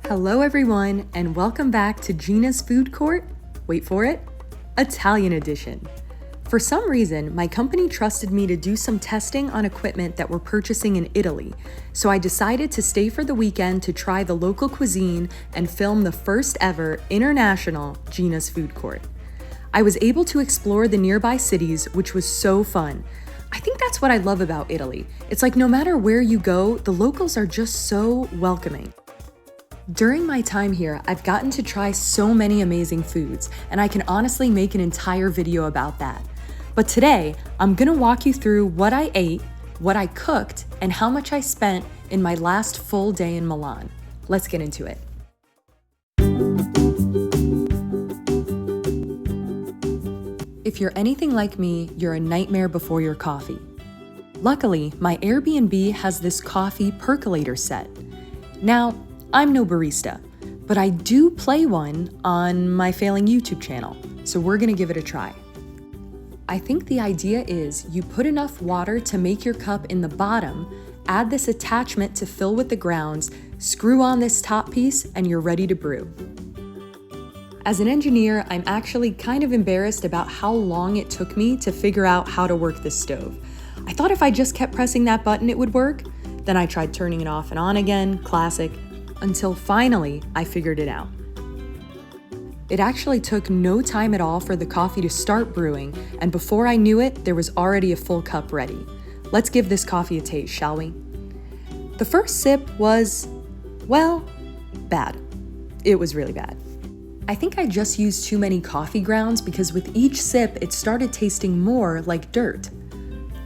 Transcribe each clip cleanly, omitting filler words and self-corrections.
Hello everyone, and welcome back to Gina's Food Court. Wait for it, Italian edition. For some reason, my company trusted me to do some testing on equipment that we're purchasing in Italy, so I decided to stay for the weekend to try the local cuisine and film the first ever international Gina's Food Court. I was able to explore the nearby cities, which was so fun. I think that's what I love about Italy. It's like no matter where you go, the locals are just so welcoming. During my time here, I've gotten to try so many amazing foods, and I can honestly make an entire video about that. But today, I'm gonna walk you through what I ate, what I cooked, and how much I spent in my last full day in Milan. Let's get into it. If you're anything like me, you're a nightmare before your coffee. Luckily, my Airbnb has this coffee percolator set. Now, I'm no barista, but I do play one on my failing YouTube channel, so we're gonna give it a try. I think the idea is you put enough water to make your cup in the bottom, add this attachment to fill with the grounds, screw on this top piece, and you're ready to brew. As an engineer, I'm actually kind of embarrassed about how long it took me to figure out how to work this stove. I thought if I just kept pressing that button, it would work. Then I tried turning it off and on again, classic, until finally I figured it out. It actually took no time at all for the coffee to start brewing, and before I knew it, there was already a full cup ready. Let's give this coffee a taste, shall we? The first sip was, well, bad. It was really bad. I think I just used too many coffee grounds because with each sip, it started tasting more like dirt.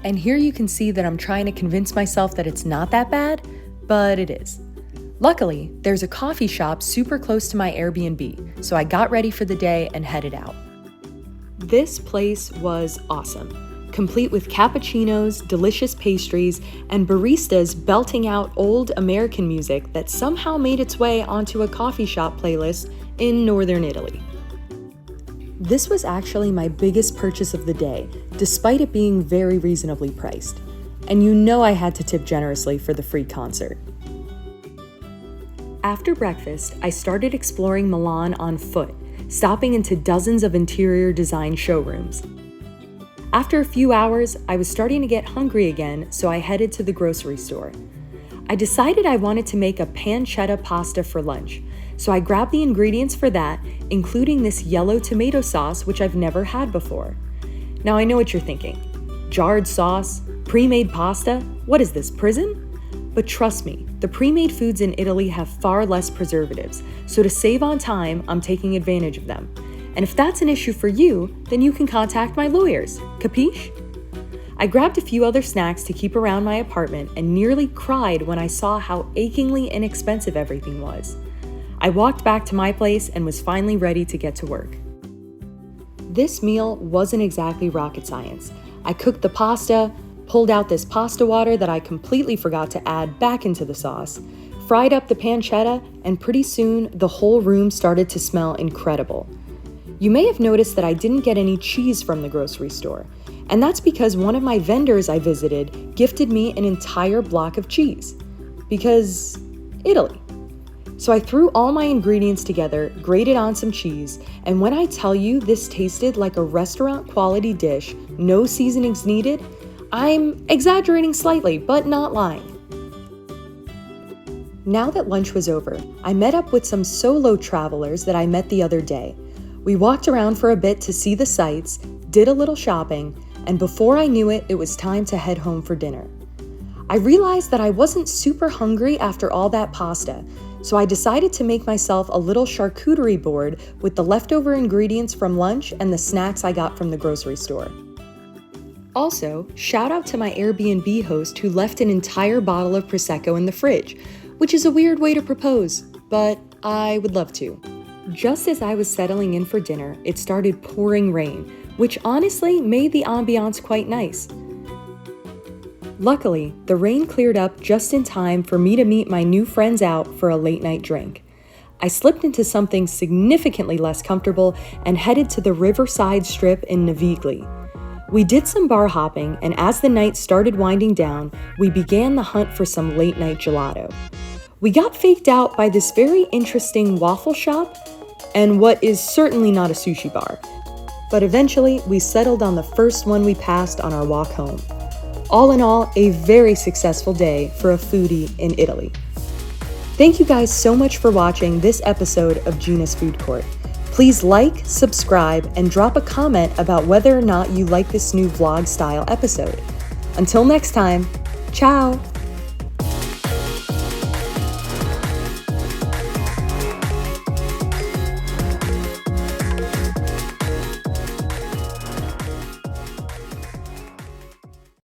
And here you can see that I'm trying to convince myself that it's not that bad, but it is. Luckily, there's a coffee shop super close to my Airbnb, so I got ready for the day and headed out. This place was awesome, complete with cappuccinos, delicious pastries, and baristas belting out old American music that somehow made its way onto a coffee shop playlist in northern Italy. This was actually my biggest purchase of the day, despite it being very reasonably priced. And you know I had to tip generously for the free concert. After breakfast, I started exploring Milan on foot, stopping into dozens of interior design showrooms. After a few hours, I was starting to get hungry again, so I headed to the grocery store. I decided I wanted to make a pancetta pasta for lunch, so I grabbed the ingredients for that, including this yellow tomato sauce, which I've never had before. Now I know what you're thinking. Jarred sauce? Pre-made pasta? What is this, prison? But trust me, the pre-made foods in Italy have far less preservatives, so to save on time, I'm taking advantage of them. And if that's an issue for you, then you can contact my lawyers, capiche? I grabbed a few other snacks to keep around my apartment and nearly cried when I saw how achingly inexpensive everything was. I walked back to my place and was finally ready to get to work. This meal wasn't exactly rocket science. I cooked the pasta, pulled out this pasta water that I completely forgot to add back into the sauce, fried up the pancetta, and pretty soon the whole room started to smell incredible. You may have noticed that I didn't get any cheese from the grocery store, and that's because one of my vendors I visited gifted me an entire block of cheese. Because Italy. So I threw all my ingredients together, grated on some cheese, and when I tell you this tasted like a restaurant quality dish, no seasonings needed, I'm exaggerating slightly, but not lying. Now that lunch was over, I met up with some solo travelers that I met the other day. We walked around for a bit to see the sights, did a little shopping, and before I knew it, it was time to head home for dinner. I realized that I wasn't super hungry after all that pasta, so I decided to make myself a little charcuterie board with the leftover ingredients from lunch and the snacks I got from the grocery store. Also, shout out to my Airbnb host who left an entire bottle of Prosecco in the fridge, which is a weird way to propose, but I would love to. Just as I was settling in for dinner, it started pouring rain, which honestly made the ambiance quite nice. Luckily, the rain cleared up just in time for me to meet my new friends out for a late night drink. I slipped into something significantly less comfortable and headed to the Riverside Strip in Navigli. We did some bar hopping, and as the night started winding down, we began the hunt for some late night gelato. We got faked out by this very interesting waffle shop and what is certainly not a sushi bar. But eventually, we settled on the first one we passed on our walk home. All in all, a very successful day for a foodie in Italy. Thank you guys so much for watching this episode of Gina's Food Court. Please like, subscribe, and drop a comment about whether or not you like this new vlog style episode. Until next time, ciao!